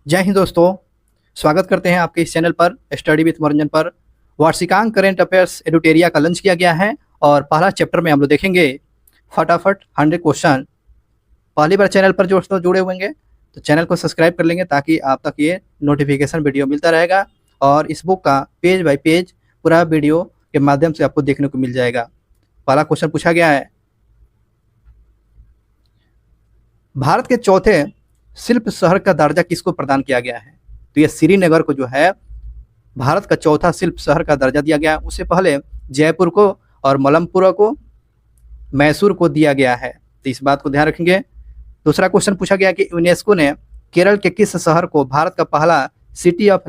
जय हिंद दोस्तों। स्वागत करते हैं आपके इस चैनल पर स्टडी विथ मनोरंजन पर। वार्षिकांक करेंट अफेयर्स एडुटेरिया का लंच किया गया है और पहला चैप्टर में हम लोग देखेंगे फटाफट 100 क्वेश्चन। पहली बार चैनल पर दोस्तों जुड़े होंगे तो चैनल को सब्सक्राइब कर लेंगे ताकि आप तक ये नोटिफिकेशन वीडियो मिलता रहेगा और इस बुक का पेज बाय पेज पूरा वीडियो के माध्यम से आपको देखने को मिल जाएगा। पहला क्वेश्चन पूछा गया है, भारत के चौथे शिल्प शहर का दर्जा किसको प्रदान किया गया है? तो ये श्रीनगर को जो है भारत का चौथा शिल्प शहर का दर्जा दिया गया है। उससे पहले जयपुर को और मलमपुरा को, मैसूर को दिया गया है, तो इस बात को ध्यान रखेंगे। दूसरा क्वेश्चन पूछा गया कि यूनेस्को ने केरल के किस शहर को भारत का पहला सिटी ऑफ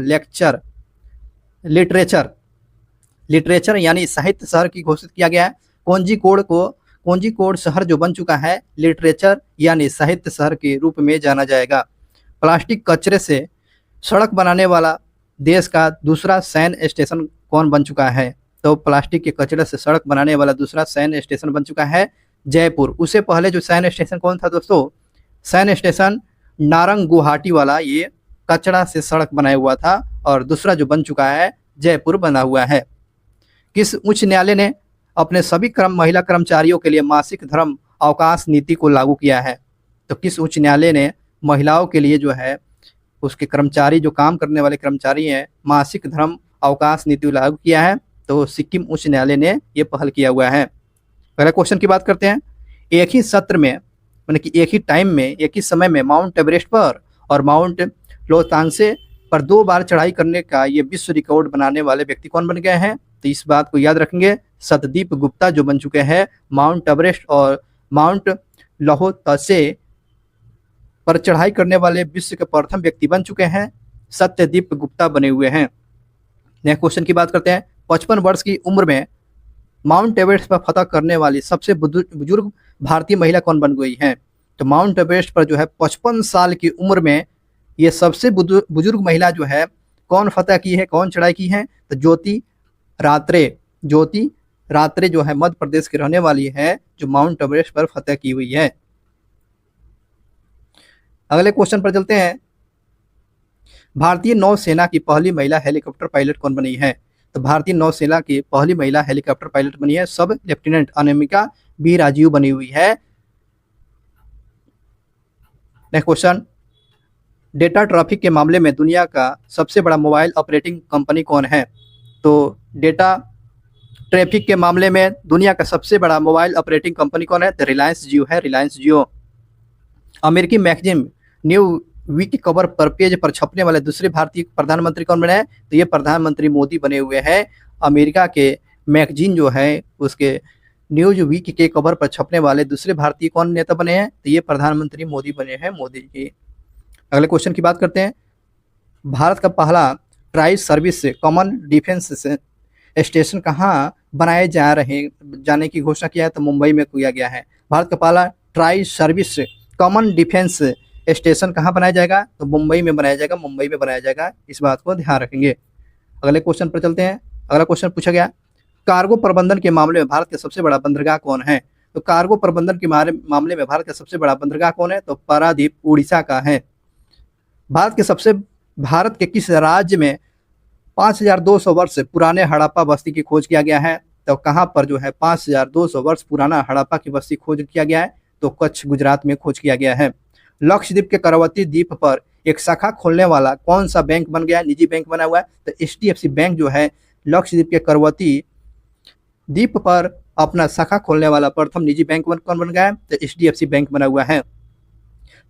लिटरेचर यानी साहित्य शहर की घोषित किया गया है? कोंजीकोड शहर जो बन चुका है लिटरेचर यानी साहित्य शहर के रूप में जाना जाएगा। प्लास्टिक कचरे से सड़क बनाने वाला देश का दूसरा सैन्य स्टेशन कौन बन चुका है? तो प्लास्टिक के कचरे से सड़क बनाने वाला दूसरा सैन्य स्टेशन बन चुका है जयपुर। उससे पहले जो सैन्य स्टेशन कौन था दोस्तों? सैन्य स्टेशन नारंग गुवाहाटी वाला, ये कचरा से सड़क बनाया हुआ था और दूसरा जो बन चुका है जयपुर बना हुआ है। किस उच्च न्यायालय ने अपने सभी महिला कर्मचारियों के लिए मासिक धर्म अवकाश नीति को लागू किया है? तो किस उच्च न्यायालय ने महिलाओं के लिए जो है उसके कर्मचारी, जो काम करने वाले कर्मचारी हैं, मासिक धर्म अवकाश नीति लागू किया है? तो सिक्किम उच्च न्यायालय ने यह पहल किया हुआ है। पहले क्वेश्चन की बात करते हैं। एक ही सत्र में यानी कि एक ही टाइम में, एक ही समय में माउंट एवरेस्ट पर और माउंट लोतांगसे पर 2 बार चढ़ाई करने का ये विश्व रिकॉर्ड बनाने वाले व्यक्ति कौन बन गए हैं? तो इस बात को याद रखेंगे, सतदीप गुप्ता जो बन चुके हैं माउंट एवरेस्ट और माउंट लोतांगसे पर चढ़ाई करने वाले विश्व के प्रथम व्यक्ति बन चुके हैं, सत्यदीप गुप्ता बने हुए हैं। नेक्स्ट क्वेश्चन की बात करते हैं। 55 वर्ष की उम्र में माउंट एवरेस्ट पर फतह करने वाली सबसे बुजुर्ग भारतीय महिला कौन बन गई है? तो माउंट एवरेस्ट पर जो है 55 साल की उम्र में ये सबसे बुजुर्ग महिला जो है कौन फतह की है, कौन चढ़ाई की है? तो ज्योति रात्रे जो है मध्य प्रदेश की रहने वाली है, जो माउंट एवरेस्ट पर फतह की हुई है। अगले क्वेश्चन पर चलते हैं। भारतीय नौसेना की पहली महिला हेलीकॉप्टर पायलट कौन बनी है? तो भारतीय नौसेना की पहली महिला हेलीकॉप्टर पायलट बनी है सब लेफ्टिनेंट अनामिका बी राजीव बनी हुई है। नेक्स्ट क्वेश्चन, डेटा ट्रैफिक के मामले में दुनिया का सबसे बड़ा मोबाइल ऑपरेटिंग कंपनी कौन है? तो डेटा ट्रैफिक के मामले में दुनिया का सबसे बड़ा मोबाइल ऑपरेटिंग कंपनी कौन है? तो रिलायंस जियो है, रिलायंस जियो। अमेरिकी मैगजीन न्यू वीक कवर पर पेज पर छपने वाले दूसरे भारतीय प्रधानमंत्री कौन बने हैं? तो ये प्रधानमंत्री मोदी बने हुए हैं। अमेरिका के मैगजीन जो है उसके न्यूज वीक के कवर पर छपने वाले दूसरे भारतीय कौन नेता बने हैं? तो ये प्रधानमंत्री मोदी बने हैं, मोदी जी। अगले क्वेश्चन की बात करते हैं। भारत का पहला tri service common defence station कहाँ बनाए जाने की घोषणा किया है? तो मुंबई में किया गया है। भारत का पहला tri service common defence station कहाँ बनाया जाएगा? तो मुंबई में बनाया जाएगा, मुंबई में बनाया जाएगा, इस बात को ध्यान रखेंगे। अगले क्वेश्चन पर चलते हैं। अगला क्वेश्चन पूछा गया, कार्गो प्रबंधन के मामले में भारत का सबसे बड़ा बंदरगाह कौन है? तो कार्गो प्रबंधन के मामले में भारत का सबसे बड़ा बंदरगाह कौन है? तो पारादीप उड़ीसा का है। भारत के किस राज्य में 5200 वर्ष पुराने हड़प्पा बस्ती की खोज किया गया है? तो कहाँ पर जो है 5200 वर्ष पुराना हड़प्पा की बस्ती खोज किया गया है? तो कच्छ, गुजरात में खोज किया गया है। लक्षद्वीप के करवती द्वीप पर एक शाखा खोलने वाला कौन सा बैंक बन गया है? निजी बैंक बना हुआ है। तो HDFC बैंक जो है लक्षद्वीप के करवती द्वीप पर अपना शाखा खोलने वाला प्रथम निजी बैंक कौन बन गया है? तो HDFC बैंक बना हुआ है।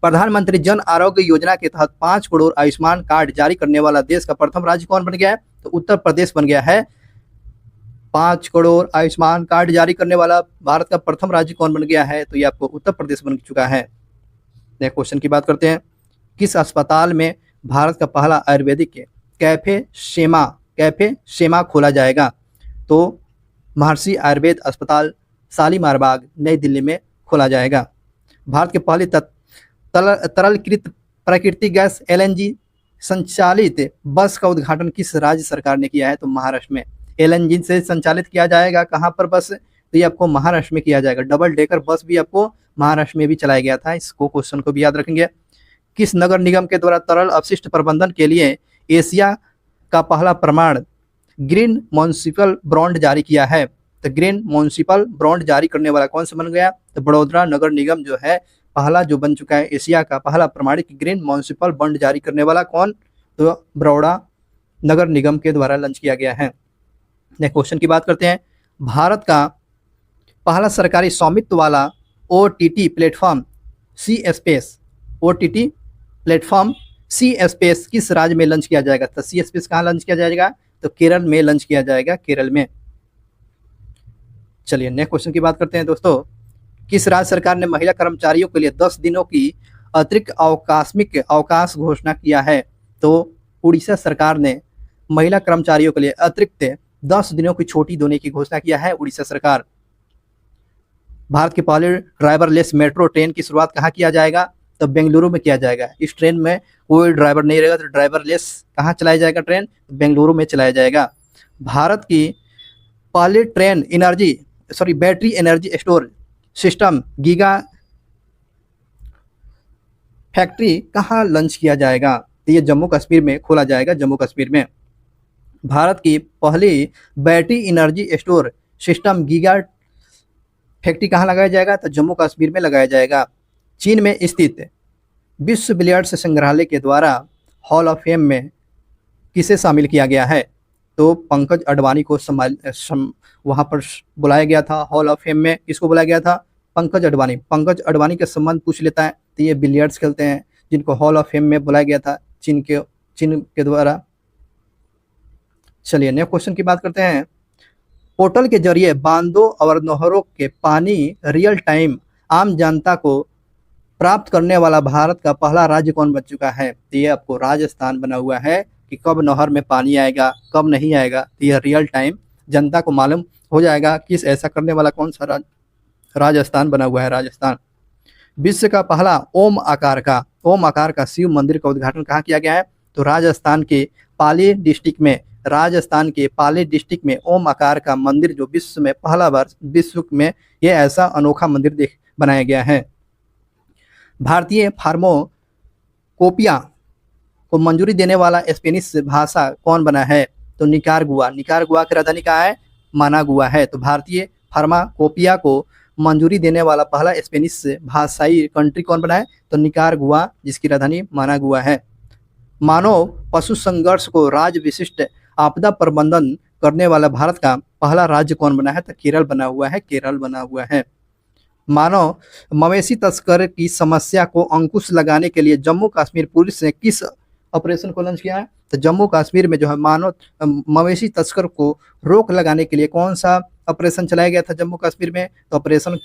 प्रधानमंत्री जन आरोग्य योजना के तहत 5 करोड़ आयुष्मान कार्ड जारी करने वाला देश का प्रथम राज्य कौन बन गया है? तो उत्तर प्रदेश बन गया है। 5 करोड़ आयुष्मान कार्ड जारी करने वाला भारत का प्रथम राज्य कौन बन गया है? तो ये आपको उत्तर प्रदेश बन चुका है। नेक्स्ट क्वेश्चन की बात करते हैं। किस अस्पताल में भारत का पहला आयुर्वेदिक कैफे शेमा खोला जाएगा? तो महर्षि आयुर्वेद अस्पताल शालीमार बाग नई दिल्ली में खोला जाएगा। भारत के पहले तरलकृत प्राकृतिक गैस LNG संचालित बस का उद्घाटन किस राज्य सरकार ने किया है? तो महाराष्ट्र में। LNG से संचालित किया जाएगा कहाँ पर बस? तो ये आपको महाराष्ट्र में किया जाएगा। डबल डेकर बस भी आपको महाराष्ट्र में भी चलाया गया था, इसको क्वेश्चन को भी याद रखेंगे। किस नगर निगम के द्वारा तरल अपशिष्ट प्रबंधन के लिए एशिया का पहला प्रमाण ग्रीन म्युनिसिपल बॉन्ड जारी किया है? तो ग्रीन म्युनिसिपल बॉन्ड जारी करने वाला कौन सा बन गया? तो बड़ोदरा नगर निगम जो है पहला जो बन चुका है, एशिया का पहला प्रमाणिक ग्रीन म्युनिसिपल बॉन्ड जारी करने वाला कौन? तो बड़ौदा नगर निगम के द्वारा लॉन्च किया गया है। नेक्स्ट क्वेश्चन की बात करते हैं। भारत का पहला सरकारी स्वामित्व वाला ओटीटी प्लेटफॉर्म सी स्पेस, ओटीटी प्लेटफॉर्म सी स्पेस किस राज्य में लॉन्च किया जाएगा? तो सी स्पेस कहाँ लॉन्च किया जाएगा? तो केरल में लॉन्च किया जाएगा, केरल में। चलिए नेक्स्ट क्वेश्चन की बात करते हैं दोस्तों। किस राज्य सरकार ने महिला कर्मचारियों के लिए 10 दिनों की अतिरिक्त आकस्मिक अवकाश घोषणा किया है? तो उड़ीसा सरकार ने महिला कर्मचारियों के लिए अतिरिक्त 10 दिनों की छुट्टी देने की घोषणा किया है, उड़ीसा सरकार। भारत के पहले ड्राइवरलेस मेट्रो ट्रेन की शुरुआत कहाँ किया जाएगा? तो बेंगलुरु में किया जाएगा। इस ट्रेन में कोई ड्राइवर नहीं रहेगा, तो ड्राइवरलेस कहाँ चलाया जाएगा ट्रेन? बेंगलुरु में चलाया जाएगा। भारत की पहली train battery energy store system giga factory कहाँ लॉन्च किया जाएगा? तो ये जम्मू कश्मीर में खोला जाएगा, जम्मू कश्मीर में। भारत की पहली battery energy store system giga factory कहाँ लगाया जाएगा? तो जम्मू कश्मीर में लगाया जाएगा। चीन में स्थित विश्व बिलियर्ड्स संग्रहालय के द्वारा हॉल ऑफ फेम में किसे शामिल किया गया है? तो पंकज अडवाणी को वहाँ पर बुलाया गया था। हॉल ऑफ फेम में किसको बुलाया गया था? पंकज अडवाणी। पंकज अडवाणी के संबंध पूछ लेता है, तो ये बिलियर्ड्स खेलते हैं जिनको हॉल ऑफ फेम में बुलाया गया था चीन के द्वारा। चलिए नेक्स्ट क्वेश्चन की बात करते हैं। पोर्टल के जरिए बांधों और नहरों के पानी रियल टाइम आम जनता को प्राप्त करने वाला भारत का पहला राज्य कौन बन चुका है? तो ये आपको राजस्थान बना हुआ है कि कब नहर में पानी आएगा, कब नहीं आएगा, तो यह रियल टाइम जनता को मालूम हो जाएगा। किस ऐसा करने वाला कौन सा राजस्थान बना हुआ है, राजस्थान। विश्व का पहला ओम आकार का शिव मंदिर का उद्घाटन कहाँ किया गया है? तो राजस्थान के पाली डिस्ट्रिक्ट में ओम आकार का मंदिर जो विश्व में पहला बार विश्व में ये ऐसा अनोखा मंदिर बनाया गया है। भारतीय फार्माकोपिया को मंजूरी देने वाला स्पेनिश भाषा कौन बना है? तो निकारागुआ की राजधानी कहाँ है? मानागुआ है। तो भारतीय फार्माकोपिया को मंजूरी देने वाला पहला स्पेनिश भाषाई कंट्री कौन बना है? तो निकारागुआ, जिसकी राजधानी मानागुआ है। मानव पशु संघर्ष को राज्य विशिष्ट आपदा प्रबंधन करने वाला भारत का पहला राज्य कौन बना है? तो केरल बना हुआ है। मानव मवेशी तस्कर की समस्या को अंकुश लगाने के लिए जम्मू कश्मीर पुलिस ने किस ऑपरेशन को लॉन्च किया है? तो जम्मू कश्मीर में जो है मवेशी तस्कर को रोक लगाने के लिए कौन सा ऑपरेशन चलाया गया था जम्मू कश्मीर में? तो ऑपरेशन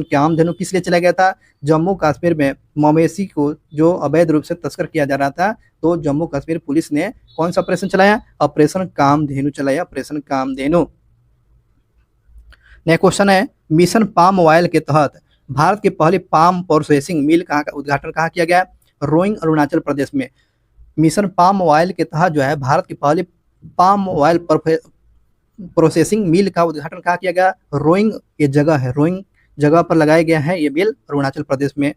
कामधेनु किस लिए चलाया गया था? जम्मू कश्मीर में मवेशी को जो अवैध रूप से तस्कर किया जा रहा था, तो जम्मू कश्मीर पुलिस ने कौन सा ऑपरेशन चलाया? ऑपरेशन कामधेनु चलाया, ऑपरेशन कामधेनु। नेक्स्ट क्वेश्चन है, मिशन पाम ऑयल के तहत भारत की पहली पाम प्रोसेसिंग मिल का उद्घाटन कहाँ किया गया? रोइंग, अरुणाचल प्रदेश में। मिशन पाम ऑयल के तहत जो है भारत की पहली पाम ऑयल प्रोसेसिंग मिल का उद्घाटन कहाँ किया गया? रोइंग ये जगह है, रोइंग जगह पर लगाया गया है ये मिल, अरुणाचल प्रदेश में।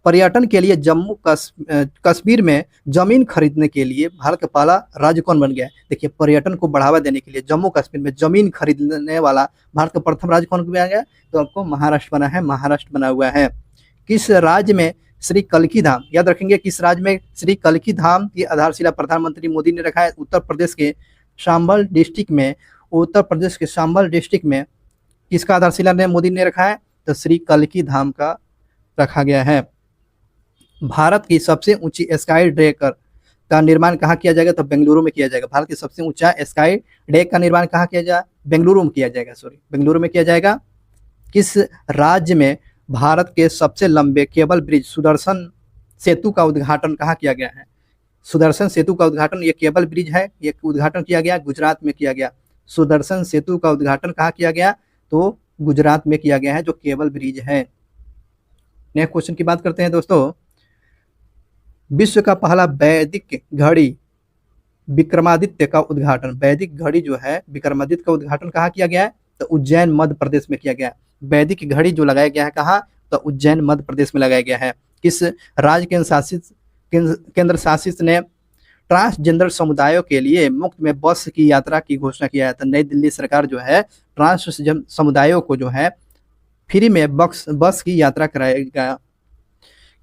पर्यटन के लिए जम्मू कश्मीर में जमीन खरीदने के लिए भारत का पहला राज्य कौन बन गया है? देखिए, पर्यटन को बढ़ावा देने के लिए जम्मू कश्मीर में जमीन खरीदने वाला भारत का प्रथम राज्य कौन बना गया? तो आपको महाराष्ट्र बना हुआ है। किस राज्य में श्री कल्की धाम, याद रखेंगे, किस राज्य में श्री कल्की धाम की आधारशिला प्रधानमंत्री मोदी ने रखा है? उत्तर प्रदेश के शांबल डिस्ट्रिक्ट में किसका आधारशिला मोदी ने रखा है? तो श्री कल्की धाम का रखा गया है। भारत की सबसे ऊंची स्काई ट्रेकर का निर्माण कहाँ किया जाएगा? तो बेंगलुरु में किया जाएगा। भारत की सबसे ऊंचा स्काई ट्रेक का निर्माण कहाँ किया जाएगा? बेंगलुरु में किया जाएगा। किस राज्य में भारत के सबसे लंबे केबल ब्रिज सुदर्शन सेतु का उद्घाटन कहाँ किया गया है? सुदर्शन सेतु का उद्घाटन, ये केबल ब्रिज है, ये उद्घाटन किया गया गुजरात में किया गया। सुदर्शन सेतु का उद्घाटन कहाँ किया गया? तो गुजरात में किया गया है, जो केबल ब्रिज है। नेक्स्ट क्वेश्चन की बात करते हैं दोस्तों। विश्व का पहला वैदिक घड़ी विक्रमादित्य का उद्घाटन, वैदिक घड़ी जो है विक्रमादित्य का उद्घाटन कहाँ किया गया है? तो उज्जैन, मध्य प्रदेश में किया गया। वैदिक घड़ी जो लगाया गया है कहाँ? तो उज्जैन, मध्य प्रदेश में लगाया गया है। किस राज्य केंद्र शासित ने ट्रांसजेंडर समुदायों के लिए मुफ्त में बस की यात्रा की घोषणा किया है? तो नई दिल्ली सरकार जो है ट्रांस समुदायों को जो है फ्री में बस की यात्रा कराएगा।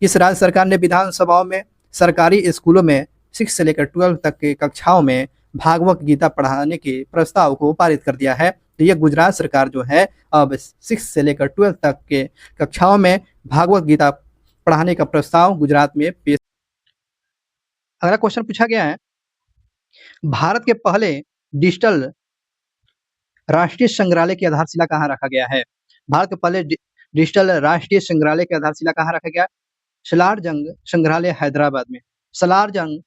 किस राज्य सरकार ने विधानसभाओं में सरकारी स्कूलों में 6 से लेकर 12 तक के कक्षाओं में भागवत गीता पढ़ाने के प्रस्ताव को पारित कर दिया है? तो ये गुजरात सरकार जो है अब 6 से लेकर 12 तक के कक्षाओं में भागवत गीता पढ़ाने का प्रस्ताव गुजरात में पेश। अगला क्वेश्चन पूछा गया है, भारत के पहले डिजिटल राष्ट्रीय संग्रहालय की आधारशिला कहाँ रखा गया है? भारत के पहले डिजिटल राष्ट्रीय संग्रहालय की आधारशिला कहाँ रखा गया? सलारजंग संग्रहालय हैदराबाद में। सलारजंग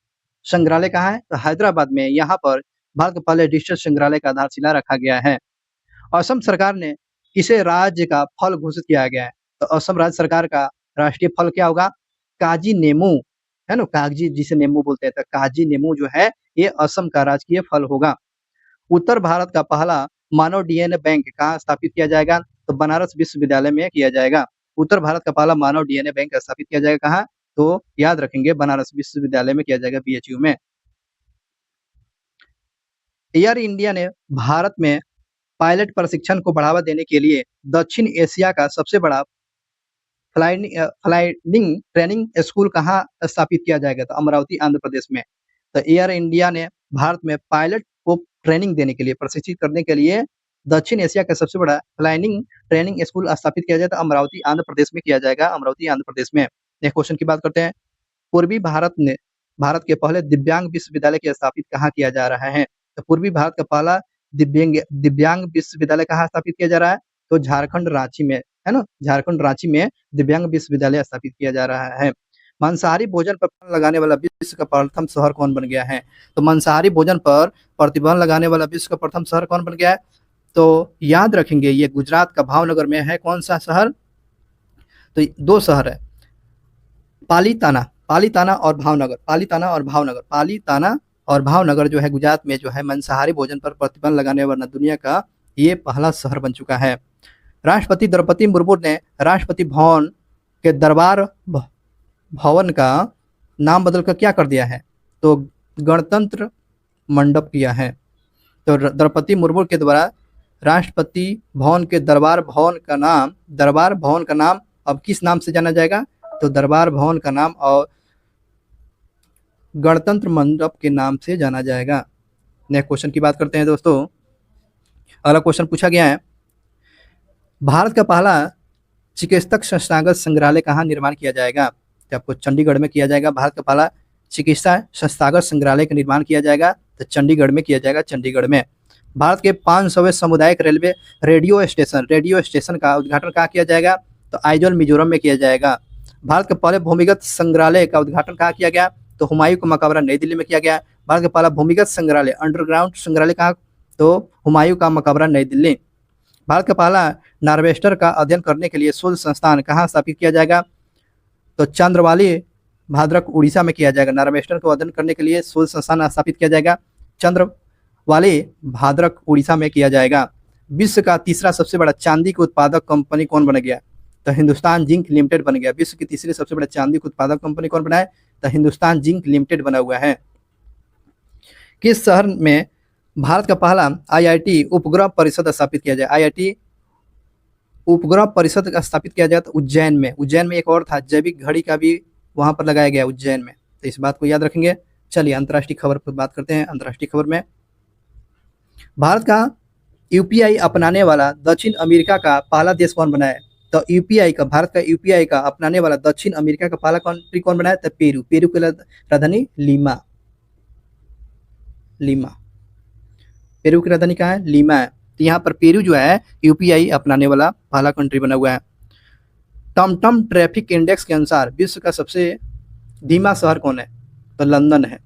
संग्रहालय कहाँ है? तो हैदराबाद में। यहाँ पर भारत के पहले डिजिटल संग्रहालय का आधारशिला रखा गया है। असम सरकार ने किसे राज्य का फल घोषित किया गया है? तो असम राज्य सरकार का राष्ट्रीय फल क्या होगा? काजी नींबू, है ना, कागजी जिसे नींबू बोलते हैं, तो काजी नींबू जो है ये असम का राजकीय फल होगा। उत्तर भारत का पहला मानव डीएनए बैंक कहाँ स्थापित किया जाएगा? तो बनारस विश्वविद्यालय में किया जाएगा। उत्तर भारत का पहला मानव डीएनए बैंक स्थापित किया जाएगा कहाँ? तो याद रखेंगे बनारस विश्वविद्यालय में किया जाएगा, बीएचयू में। एयर इंडिया ने भारत में पायलट प्रशिक्षण को बढ़ावा देने के लिए दक्षिण एशिया का सबसे बड़ा फ्लाइंग ट्रेनिंग स्कूल कहाँ स्थापित किया जाएगा? तो अमरावती आंध्र प्रदेश में। तो एयर इंडिया ने भारत में पायलट को ट्रेनिंग देने के लिए, प्रशिक्षित करने के लिए दक्षिण एशिया का सबसे बड़ा फ्लाइंग ट्रेनिंग स्कूल स्थापित किया जाए तो अमरावती आंध्र प्रदेश में किया जाएगा, अमरावती आंध्र प्रदेश में। नेक्स्ट क्वेश्चन की बात करते हैं, पूर्वी भारत के पहले दिव्यांग विश्वविद्यालय की स्थापित कहाँ किया जा रहा है? तो पूर्वी भारत का पहला दिव्यांग विश्वविद्यालय कहाँ स्थापित किया जा रहा है? तो झारखंड रांची में, है ना, झारखंड रांची में दिव्यांग विश्वविद्यालय स्थापित किया जा रहा है। मांसाहारी भोजन पर प्रतिबंध लगाने वाला विश्व का प्रथम शहर कौन बन गया है? तो मांसाहारी भोजन पर प्रतिबंध लगाने वाला विश्व का प्रथम शहर कौन बन गया है? तो याद रखेंगे ये गुजरात का भावनगर में है। कौन सा शहर? तो 2 शहर है, पालीताना और भावनगर। पालीताना और भावनगर जो है गुजरात में जो है मांसाहारी भोजन पर प्रतिबंध लगाने वाला दुनिया का ये पहला शहर बन चुका है। राष्ट्रपति द्रौपदी मुर्मू ने राष्ट्रपति भवन के दरबार भवन का नाम बदलकर क्या कर दिया है? तो गणतंत्र मंडप किया है। तो द्रौपदी मुर्मू के द्वारा राष्ट्रपति भवन के दरबार भवन का नाम अब किस नाम से जाना जाएगा? तो दरबार भवन का नाम और गणतंत्र मंडप के नाम से जाना जाएगा। नेक्स्ट क्वेश्चन की बात करते हैं दोस्तों। अगला क्वेश्चन पूछा गया है, भारत का पहला चिकित्सक संस्थागत संग्रहालय कहाँ निर्माण किया जाएगा? तो आपको चंडीगढ़ में किया जाएगा। भारत का पहला चिकित्सा संस्थागत संग्रहालय का निर्माण किया जाएगा तो चंडीगढ़ में किया जाएगा, चंडीगढ़ में। भारत के 500वें सामुदायिक रेडियो स्टेशन का उद्घाटन कहाँ किया जाएगा? तो आइजोल मिजोरम में किया जाएगा। भारत के पहले भूमिगत संग्रहालय का उद्घाटन कहाँ किया गया? तो हुमायूं का मकबरा नई दिल्ली में किया गया। भारत का पहला भूमिगत संग्रहालय अंडरग्राउंड संग्रहालय कहाँ? तो हुमायूं का मकबरा नई दिल्ली। भारत का पहला नार्वेस्टर का अध्ययन करने के लिए शोध संस्थान कहाँ स्थापित किया जाएगा? तो चंद्रवाली भाद्रक उड़ीसा में किया जाएगा। नार्वेस्टर को अध्ययन करने के लिए शोध संस्थान स्थापित किया जाएगा, चंद्रवाली भाद्रक उड़ीसा में किया जाएगा। विश्व का तीसरा सबसे बड़ा चांदी के उत्पादक कंपनी कौन बन गया? तो हिंदुस्तान जिंक लिमिटेड बन गया। विश्व की तीसरी सबसे बड़ा चांदी के उत्पादक कंपनी कौन बना है? तो हिंदुस्तान जिंक लिमिटेड बना हुआ है। किस शहर में भारत का पहला आईआईटी उपग्रह परिषद स्थापित किया जाए? आईआईटी उपग्रह परिषद स्थापित किया जाए तो उज्जैन में एक और था, जैविक घड़ी का भी वहां पर लगाया गया उज्जैन में। तो इस बात को याद रखेंगे। चलिए अंतर्राष्ट्रीय खबर पर बात करते हैं। अंतर्राष्ट्रीय खबर में भारत का यूपीआई अपनाने वाला दक्षिण अमेरिका का पहला देश कौन बना है? तो भारत का यूपीआई का अपनाने वाला दक्षिण अमेरिका का पहला कंट्री कौन बना है? तो पेरू की राजधानी लीमा। पेरू की राजधानी कहाँ है? लीमा है। तो यहाँ पर पेरू जो है यूपीआई अपनाने वाला पहला कंट्री बना हुआ है। टमटम ट्रैफिक इंडेक्स के अनुसार विश्व का सबसे धीमा शहर कौन है? तो लंदन है।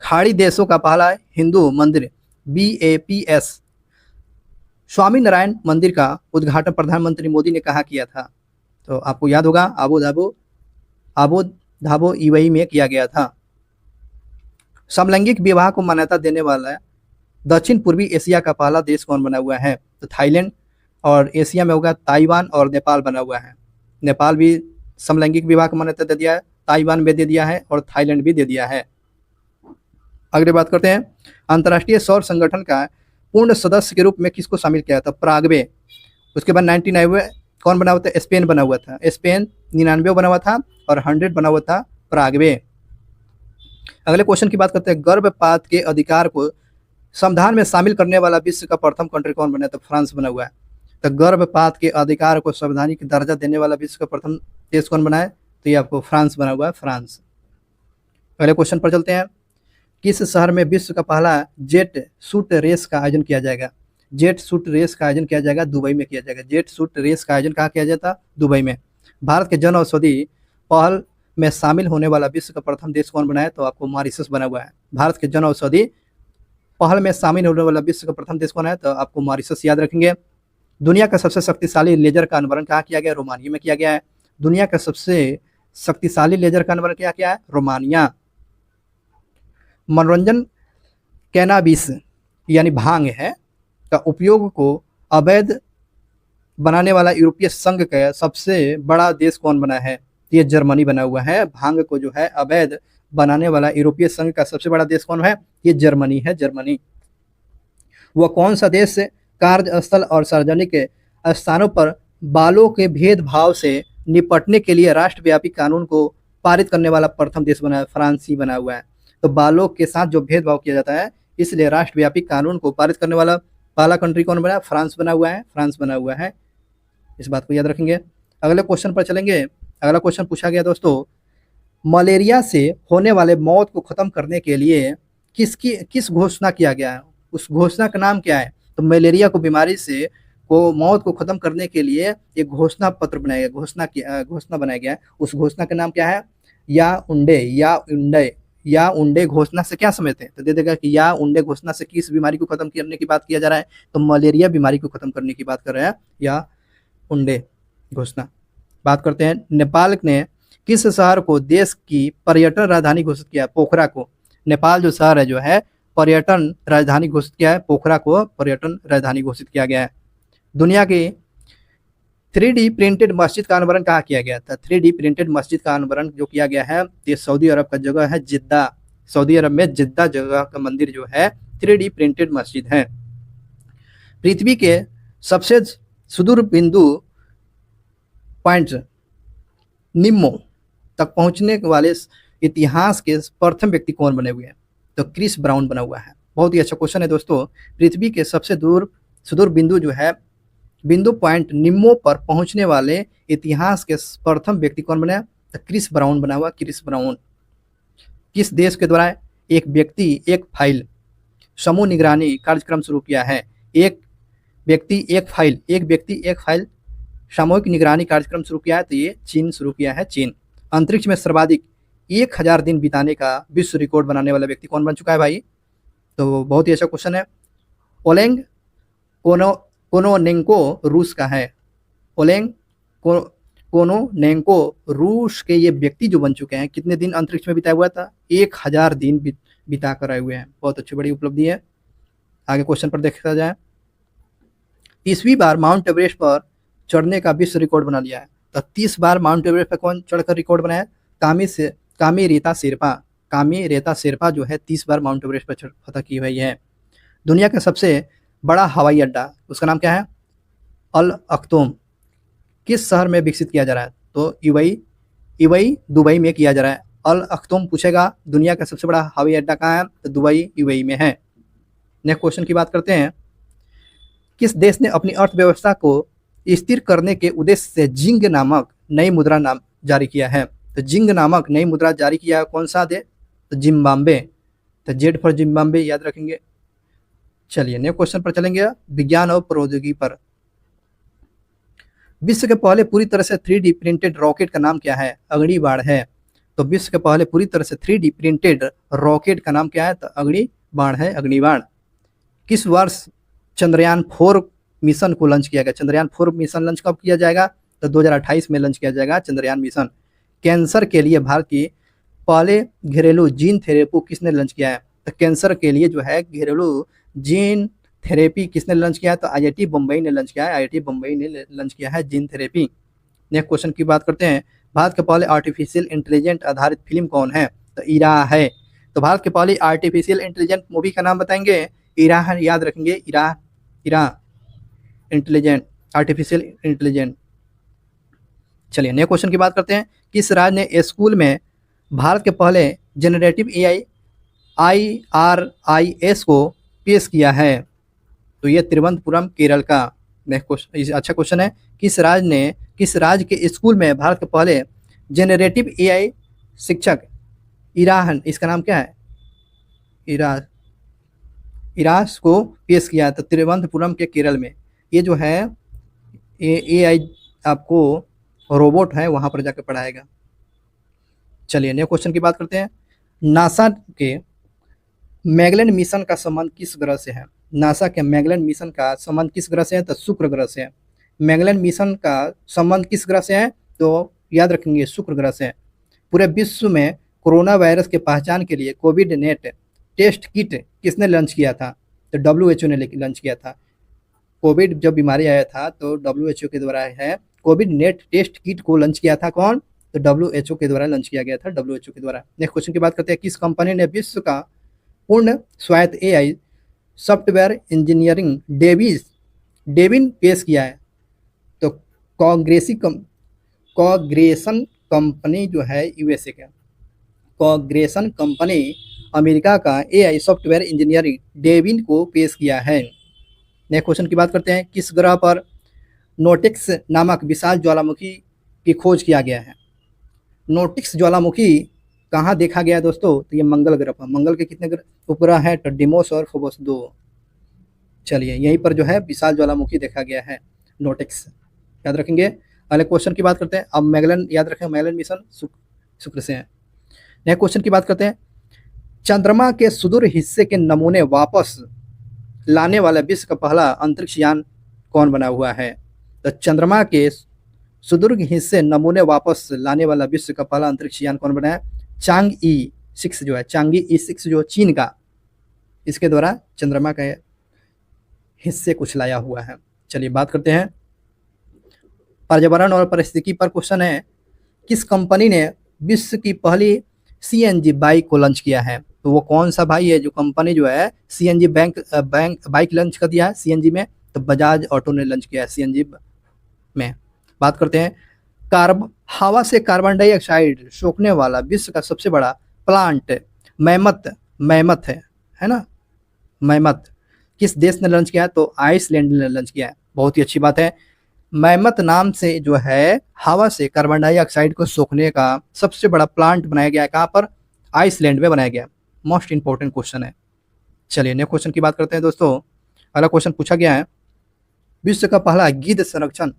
खाड़ी देशों का पहला हिंदू मंदिर BAPS स्वामी नारायण मंदिर का उद्घाटन प्रधानमंत्री मोदी ने कहाँ किया था? तो आपको याद होगा आबू धाबो यूएई में किया गया था। समलैंगिक विवाह को मान्यता देने वाला दक्षिण पूर्वी एशिया का पहला देश कौन बना हुआ है? तो थाईलैंड। और एशिया में होगा ताइवान और नेपाल बना हुआ है। नेपाल भी समलैंगिक विवाह को मान्यता दे दिया है, ताइवान में दे दिया है और थाईलैंड भी दे दिया है। अगली बात करते हैं, अंतर्राष्ट्रीय सौर संगठन का पूर्ण सदस्य के रूप में किसको शामिल किया था? पराग्वे। उसके बाद 99 कौन बना हुआ था? स्पेन बना हुआ था। स्पेन 99 बना हुआ था और 100 बना हुआ था पराग्वे। अगले क्वेश्चन की बात करते हैं, गर्भपात के अधिकार को संविधान में शामिल करने वाला विश्व का प्रथम कंट्री कौन बना? तो फ्रांस बना हुआ है। तो गर्भपात के अधिकार को संवैधानिक दर्जा देने वाला विश्व का प्रथम देश कौन बना है? तो ये आपको फ्रांस बना हुआ है, फ्रांस। अगले क्वेश्चन पर चलते हैं, किस शहर में विश्व का पहला जेट सूट रेस का आयोजन किया जाएगा? जेट सूट रेस का आयोजन किया जाएगा, दुबई में किया जाएगा। जेट सूट रेस का आयोजन कहाँ किया जाता? दुबई में। भारत के जन औषधि पहल में शामिल होने वाला विश्व का प्रथम देश कौन बना है? तो आपको मॉरिशस बना हुआ है। भारत के जन औषधि पहल में शामिल होने वाला विश्व का प्रथम देश कौन है? तो आपको मॉरिशस याद रखेंगे। दुनिया का सबसे शक्तिशाली लेजर का अनावरण कहाँ किया गया? रोमानिया में किया गया है। दुनिया का सबसे शक्तिशाली लेजर का अनावरण क्या किया है? रोमानिया। मनोरंजन कैनाबिस यानी भांग है का उपयोग को अवैध बनाने वाला यूरोपीय संघ का सबसे बड़ा देश कौन बना है? ये जर्मनी बना हुआ है। भांग को जो है अवैध बनाने वाला यूरोपीय संघ का सबसे बड़ा देश कौन है? ये जर्मनी है, जर्मनी। वह कौन सा देश कार्यस्थल और सार्वजनिक स्थानों पर बालों के भेदभाव से निपटने के लिए राष्ट्रव्यापी कानून को पारित करने वाला प्रथम देश बना है? फ्रांस ही बना हुआ है। तो बालों के साथ जो भेदभाव किया जाता है, इसलिए राष्ट्रव्यापी कानून को पारित करने वाला पहला कंट्री कौन बना? फ्रांस बना हुआ है, फ्रांस बना हुआ है। इस बात को याद रखेंगे। अगले क्वेश्चन पर चलेंगे। अगला क्वेश्चन पूछा गया दोस्तों, मलेरिया से होने वाले मौत को खत्म करने के लिए किस घोषणा किया गया है? उस घोषणा का नाम क्या है? तो मलेरिया को बीमारी से मौत को खत्म करने के लिए एक घोषणा पत्र बनाया गया, घोषणा बनाया गया। उस घोषणा का नाम क्या है? याओंडे घोषणा से क्या समझते हैं? तो दे देगा कि याओंडे घोषणा से किस बीमारी को खत्म करने की बात किया जा रहा है? तो मलेरिया बीमारी को खत्म करने की बात कर रहे हैं, याओंडे घोषणा। बात करते हैं, नेपाल ने किस शहर को देश की पर्यटन राजधानी घोषित किया? पोखरा को। नेपाल जो शहर है जो है पर्यटन राजधानी घोषित किया है, पोखरा को पर्यटन राजधानी घोषित किया गया है। दुनिया की 3D प्रिंटेड मस्जिद का अनावरण कहाँ किया गया था? 3D प्रिंटेड मस्जिद का अनावरण जो किया गया है, ये सऊदी अरब का जगह है जिद्दा। सऊदी अरब में जिद्दा जगह का मंदिर जो है 3D प्रिंटेड मस्जिद है। पृथ्वी के सबसे सुदूर बिंदु पॉइंट निम्मो तक पहुंचने वाले इतिहास के प्रथम व्यक्ति कौन बने हुए हैं? तो क्रिस ब्राउन बना हुआ है। बहुत ही अच्छा क्वेश्चन है दोस्तों। पृथ्वी के सबसे सुदूर बिंदु जो है, बिंदु पॉइंट निम्मो पर पहुंचने वाले इतिहास के प्रथम व्यक्ति कौन बने? तो क्रिस ब्राउन बना हुआ, क्रिस ब्राउन। किस देश के द्वारा एक व्यक्ति एक फाइल समूह निगरानी कार्यक्रम शुरू किया है? एक व्यक्ति एक फाइल सामूहिक निगरानी कार्यक्रम शुरू किया है, तो ये चीन शुरू किया है, चीन। अंतरिक्ष में सर्वाधिक 1000 दिन बिताने का विश्व रिकॉर्ड बनाने वाला व्यक्ति कौन बन चुका है भाई? तो बहुत ही अच्छा क्वेश्चन है। ओलेग कोनोनेंको रूस का है। ओलेग कोनोनेंको रूस के ये व्यक्ति जो बन चुके हैं, कितने दिन अंतरिक्ष में बिताया हुआ था? 1000 दिन बिता कर आए हुए हैं। बहुत अच्छी बड़ी उपलब्धि है। आगे क्वेश्चन पर देखा जाए, 30वीं बार माउंट एवरेस्ट पर चढ़ने का विश्व रिकॉर्ड बना लिया है। तो 30 बार माउंट एवरेस्ट पर कौन चढ़कर रिकॉर्ड बनाया? कामी रेता शेरपा जो है 30 बार माउंट एवरेस्ट पर फतह की हुई है। दुनिया का सबसे बड़ा हवाई अड्डा, उसका नाम क्या है? अल अख्तोम। किस शहर में विकसित किया जा रहा है? तो यूएई दुबई में किया जा रहा है। अल अख्तोम पूछेगा दुनिया का सबसे बड़ा हवाई अड्डा कहाँ है? तो दुबई यूएई में है। नेक्स्ट क्वेश्चन की बात करते हैं, किस देश ने अपनी अर्थव्यवस्था को स्थिर करने के उद्देश्य से जिंग नामक नई मुद्रा नाम जारी किया है? तो जिंग नामक नई मुद्रा जारी किया है कौन सा देश? तो जिम्बाब्वे। तो जेड फॉर जिम्बाब्वे याद रखेंगे। चलिए नेक्स्ट क्वेश्चन पर चलेंगे, विज्ञान और प्रौद्योगिकी पर। विश्व के पहले पूरी तरह से 3D प्रिंटेड रॉकेट का नाम क्या है? अग्निबाण है। तो विश्व के पहले पूरी तरह से 3D प्रिंटेड रॉकेट का नाम क्या है? तो अग्निबाण है, अग्निबाण। किस वर्ष चंद्रयान 4 मिशन को लॉन्च किया गया? चंद्रयान 4 मिशन लॉन्च कब किया जाएगा? तो 2028 में लॉन्च किया जाएगा चंद्रयान मिशन। कैंसर के लिए भारत की पहले घरेलू जीन थेरेपी किसने लॉन्च किया है? तो कैंसर के लिए जो है घरेलू जीन थेरेपी किसने लॉन्च किया है? तो IIT बम्बई ने लॉन्च किया है, IIT बम्बई ने लॉन्च किया है जीन थेरेपी। नेक्स्ट क्वेश्चन की बात करते हैं, भारत के पहले आर्टिफिशियल इंटेलिजेंट आधारित फिल्म कौन है? तो इरा है। तो भारत की पहली आर्टिफिशियल इंटेलिजेंट मूवी का नाम बताएंगे, इरा है, याद रखेंगे, इरा, इरा इंटेलिजेंट, आर्टिफिशियल इंटेलिजेंट। चलिए नए क्वेश्चन की बात करते हैं। किस राज्य ने स्कूल में भारत के पहले जनरेटिव एआई IRIS को पेश किया है? तो ये तिरुवनंतपुरम केरल का नेक्स्ट क्वेश्चन, अच्छा क्वेश्चन है। किस राज्य के स्कूल में भारत के पहले जनरेटिव एआई शिक्षक इराहन, इसका नाम क्या है, इरास को पेश किया? तो तिरुवनंतपुरम के केरल में। ये जो है एआई आपको रोबोट है, वहां पर जाकर पढ़ाएगा। चलिए नए क्वेश्चन की बात करते हैं। नासा के मैगेलन मिशन का संबंध किस ग्रह से है? नासा के मैगेलन मिशन का संबंध किस ग्रह से है? तो शुक्र ग्रह से है। मैगेलन मिशन का संबंध किस ग्रह से है? तो याद रखेंगे, शुक्र ग्रह से है। पूरे विश्व में कोरोना वायरस के पहचान के लिए कोविड नेट टेस्ट किट किसने लॉन्च किया था? तो WHO ने लॉन्च किया था। कोविड जब बीमारी आया था तो WHO के द्वारा है कोविड नेट टेस्ट किट को लॉन्च किया था। कौन? तो WHO के द्वारा लॉन्च किया गया था, WHO के द्वारा। नेक्स्ट क्वेश्चन की बात करते हैं। किस कंपनी ने विश्व का पूर्ण स्वायत्त एआई सॉफ्टवेयर इंजीनियरिंग डेविन पेश किया है? तो कॉग्रेशन कंपनी जो है USA का, कॉग्रेशन कंपनी अमेरिका का एआई सॉफ्टवेयर इंजीनियरिंग डेविन को पेश किया है। नेक्स्ट क्वेश्चन की बात करते हैं। किस ग्रह पर नोटिक्स नामक विशाल ज्वालामुखी की खोज किया गया है? नोटिक्स ज्वालामुखी कहाँ देखा गया है दोस्तों? तो ये मंगल ग्रह पर। मंगल के कितने उपग्रह हैं? तो डिमोस और फोबोस, 2। चलिए यहीं पर जो है विशाल ज्वालामुखी देखा गया है, नोटिक्स, याद रखेंगे। अगले क्वेश्चन की बात करते हैं। अब मैगेलन, याद रखें, मैगेलन मिशन शुक्र से है। नेक्स्ट क्वेश्चन की बात करते हैं। चंद्रमा के सुदूर हिस्से के नमूने वापस लाने वाला विश्व का पहला अंतरिक्ष यान कौन बना हुआ है? तो चंद्रमा के सुदूर हिस्से नमूने वापस लाने वाला विश्व का पहला अंतरिक्ष यान कौन बना है? चांगई 6 जो है, चांगई 6 जो चीन का, इसके द्वारा चंद्रमा का हिस्से कुछ लाया हुआ है। चलिए बात करते हैं पर्यावरण और पारिस्थितिकी पर। क्वेश्चन है, किस कंपनी ने विश्व की पहली CNG बाइक को लॉन्च किया है? तो वो कौन सा भाई है जो कंपनी जो है CNG बाइक लॉन्च कर दिया है CNG में? तो बजाज ऑटो ने लॉन्च किया है CNG में। बात करते हैं हवा से कार्बन डाइऑक्साइड सोखने वाला विश्व का सबसे बड़ा प्लांट मैमथ है ना, मैमथ किस देश ने लॉन्च किया है? तो आइसलैंड ने लॉन्च किया है। बहुत ही अच्छी बात है। मैमथ नाम से जो है हवा से कार्बन डाइऑक्साइड को सोखने का सबसे बड़ा प्लांट बनाया गया है। कहाँ पर? आइसलैंड में बनाया गया। मोस्ट इंपॉर्टेंट क्वेश्चन है। चलिए नेक्स्ट क्वेश्चन की बात करते हैं दोस्तों। अगला क्वेश्चन पूछा गया है, विश्व का पहला गिद्ध संरक्षण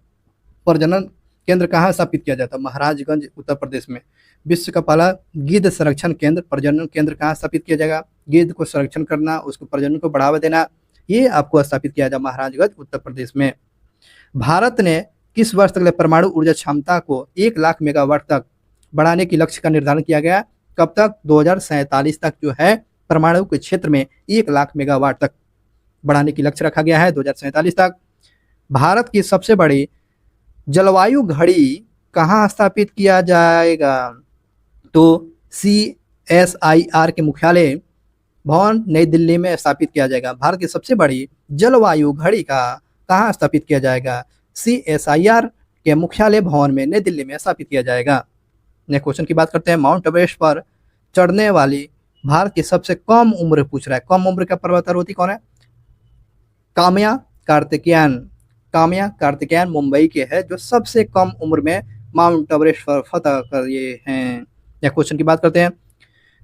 प्रजनन केंद्र कहाँ स्थापित किया जाता है? महाराजगंज, उत्तर प्रदेश में। विश्व का पहला गिद्ध संरक्षण केंद्र, प्रजनन केंद्र कहाँ स्थापित किया जाएगा? गिद्ध को संरक्षण करना, उसको प्रजनन को बढ़ावा देना, ये आपको स्थापित किया जाए महाराजगंज, उत्तर प्रदेश में। भारत ने किस वर्ष तक परमाणु ऊर्जा क्षमता को 1 लाख मेगावाट तक बढ़ाने की लक्ष्य का निर्धारण किया गया? कब तक? 2047 तक जो है परमाणु के क्षेत्र में 1 लाख मेगावाट तक बढ़ाने की लक्ष्य रखा गया है, 2047 तक। भारत की सबसे बड़ी जलवायु घड़ी कहाँ स्थापित किया जाएगा? तो CSIR के मुख्यालय भवन नई दिल्ली में स्थापित किया जाएगा। भारत की सबसे बड़ी जलवायु घड़ी का कहाँ स्थापित किया जाएगा? CSIR के मुख्यालय भवन में नई दिल्ली में स्थापित किया जाएगा। नेक्स्ट क्वेश्चन की बात करते हैं। माउंट एवरेस्ट पर चढ़ने वाली भारत की सबसे कम उम्र पूछ रहा है, कम उम्र का पर्वतारोही कौन है? काम्या कार्तिकेयन मुंबई के है जो सबसे कम उम्र में माउंट एवरेस्ट पर फतह कर ये हैं। नेक्स्ट क्वेश्चन की बात करते हैं।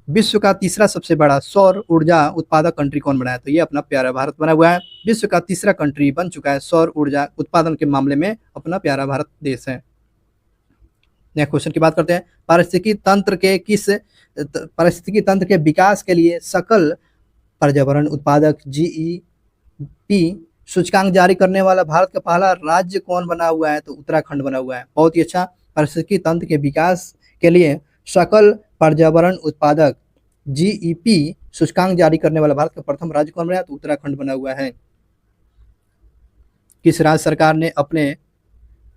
विश्व का तीसरा सबसे बड़ा सौर ऊर्जा उत्पादक कंट्री कौन बना है? तो ये अपना प्यारा भारत बना हुआ है। विश्व का तीसरा कंट्री बन चुका है सौर ऊर्जा उत्पादन के मामले में, अपना प्यारा भारत देश है। नेक्स्ट क्वेश्चन की बात करते हैं। पारिस्थितिकी तंत्र के विकास के लिए सकल पर्यावरण उत्पादक GEP सूचकांक जारी करने वाला भारत का पहला राज्य कौन बना हुआ है? तो उत्तराखंड बना हुआ है। बहुत ही अच्छा। पारिस्थितिकी तंत्र के विकास के लिए सकल पर्यावरण उत्पादक GEP सूचकांक जारी करने वाला भारत का प्रथम राज्य कौन बना है? तो उत्तराखंड बना हुआ है। किस राज्य सरकार ने अपने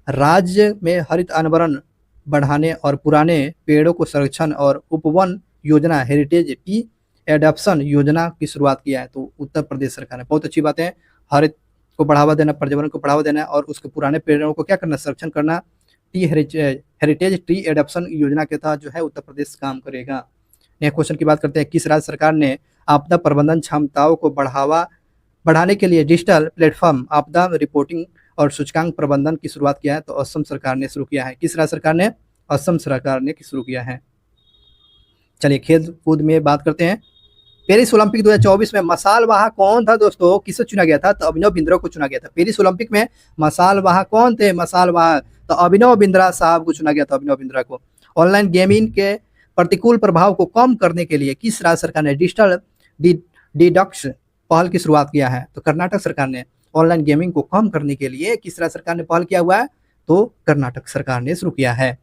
राज्य में हरित आवरण बढ़ाने और पुराने पेड़ों को संरक्षण और उपवन योजना हेरिटेज टी एडॉप्शन योजना की शुरुआत किया है। तो उत्तर प्रदेश सरकार ने, बहुत अच्छी बात है, हरित को बढ़ावा देना, पर्यावरण को बढ़ावा देना और उसके पुराने पेड़ों को क्या करना, संरक्षण करना। टी हेरिटेज ट्री एडॉप्शन योजना के तहत जो है उत्तर प्रदेश काम करेगा। नेक्स्ट क्वेश्चन की बात करते हैं, किस राज्य सरकार ने आपदा प्रबंधन क्षमताओं को बढ़ाने के लिए डिजिटल प्लेटफॉर्म आपदा रिपोर्टिंग और सूचकांक प्रबंधन की शुरुआत किया है? तो असम सरकार ने शुरू किया है। किस राज्य सरकार ने? असम सरकार ने शुरू किया है। चलिए खेल कूद में बात करते हैं। पेरिस ओलंपिक 2024 में मसालवाहक कौन था दोस्तों? किसे चुना गया था? तो अभिनव बिंद्रा को चुना गया था। पेरिस ओलंपिक में मसालवाहक कौन थे? मसालवाहक तो अभिनव बिंद्रा साहब को चुना गया था, अभिनव बिंद्रा को। ऑनलाइन गेमिंग के प्रतिकूल प्रभाव को कम करने के लिए किस राज्य सरकार ने डिजिटल डिडक्स पहल की शुरुआत किया है? तो कर्नाटक सरकार ने। ऑनलाइन गेमिंग को कम करने के लिए किस राज्य सरकार ने पहल किया हुआ है? तो कर्नाटक सरकार ने शुरू किया है।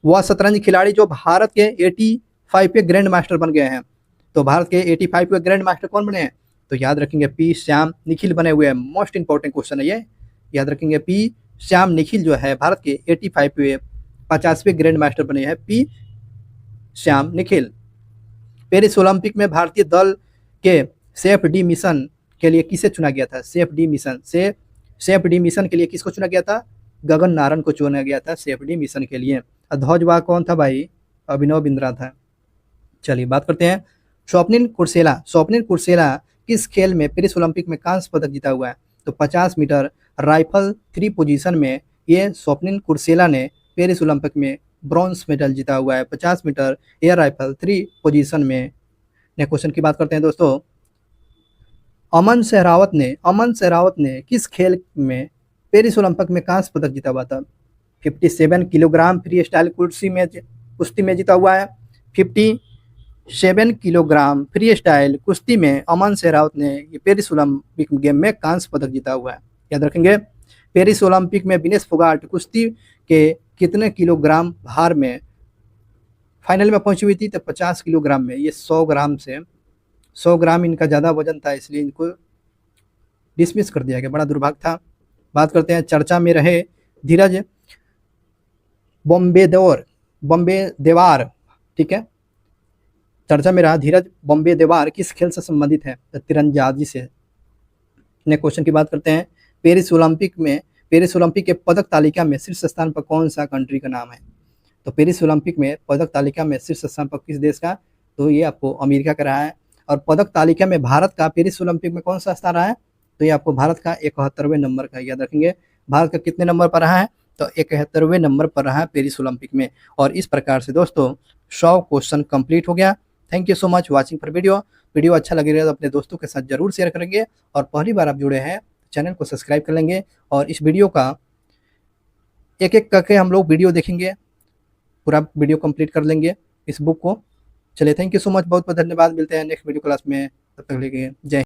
वह शतरंज खिलाड़ी जो भारत के 85वें ग्रैंड मास्टर बन गए हैं, तो भारत के 85वें ग्रैंड मास्टर कौन बने हैं? तो याद रखेंगे पी श्याम निखिल बने हुए हैं। मोस्ट इंपॉर्टेंट क्वेश्चन है ये, याद रखेंगे। पी श्याम निखिल जो है भारत के 85वें 50वें ग्रैंड मास्टर बने हैं, P Shyam Nikhil. Paris Olympic में भारतीय दल के सेफ डी मिशन के लिए किसे चुना गया था? सेफ डी मिशन के लिए किसको चुना गया था? गगन नारंग को चुना गया था सेफ डी मिशन के लिए। ध्वजवाहक कौन था भाई? अभिनव बिंद्रा था। चलिए बात करते हैं स्वप्निल कुर्सेला किस खेल में पेरिस ओलंपिक में कांस्य पदक जीता हुआ है? तो 50 मीटर राइफल 3 पोजीशन में ये स्वप्निल कुर्सेला ने पेरिस ओलंपिक में ब्रॉन्ज मेडल जीता हुआ है। 50 मीटर एयर राइफल 3 पोजीशन में। नेक्स्ट क्वेश्चन की बात करते हैं दोस्तों। अमन सहरावत ने किस खेल में पेरिस ओलंपिक में कांस्य पदक जीता हुआ था? 57 किलोग्राम फ्री स्टाइल कुश्ती में जीता हुआ है। 57 किलोग्राम फ्री स्टाइल कुश्ती में अमन सहरावत ने ये पेरिस ओलंपिक गेम में कांस्य पदक जीता हुआ है। याद रखेंगे पेरिस ओलंपिक में विनेश फोगाट कुश्ती के कितने किलोग्राम भार में फाइनल में पहुंची हुई थी? तो 50 किलोग्राम में। ये 100 ग्राम इनका ज़्यादा वजन था, इसलिए इनको डिसमिस कर दिया गया, बड़ा दुर्भाग्य था। बात करते हैं चर्चा में रहे धीरज बॉम्बेदेवार, ठीक है, चर्चा में रहा धीरज बॉम्बेदेवार किस खेल से संबंधित है? तो तीरंदाजी से। नेक्स्ट क्वेश्चन की बात करते हैं। पेरिस ओलंपिक के पदक तालिका में शीर्ष स्थान पर कौन सा कंट्री का नाम है? तो पेरिस ओलंपिक में पदक तालिका में शीर्ष स्थान पर किस देश का? तो ये आपको अमेरिका का रहा है। और पदक तालिका में भारत का पेरिस ओलंपिक में कौन सा स्थान रहा है? तो ये आपको भारत का 71वें नंबर का। याद रखेंगे भारत का कितने नंबर पर रहा है? तो 71वें नंबर पर रहा है पेरिस ओलंपिक में। और इस प्रकार से दोस्तों 100 क्वेश्चन कंप्लीट हो गया। Thank you so much watching for video अच्छा लगे तो अपने दोस्तों के साथ जरूर शेयर करेंगे, और पहली बार आप जुड़े हैं चैनल को सब्सक्राइब कर लेंगे। और इस वीडियो का एक एक करके हम लोग वीडियो देखेंगे, पूरा वीडियो कंप्लीट कर लेंगे इस बुक को। चलिए थैंक यू सो मच, बहुत बहुत धन्यवाद। मिलते हैं नेक्स्ट वीडियो क्लास में, तब तक के लिए जय।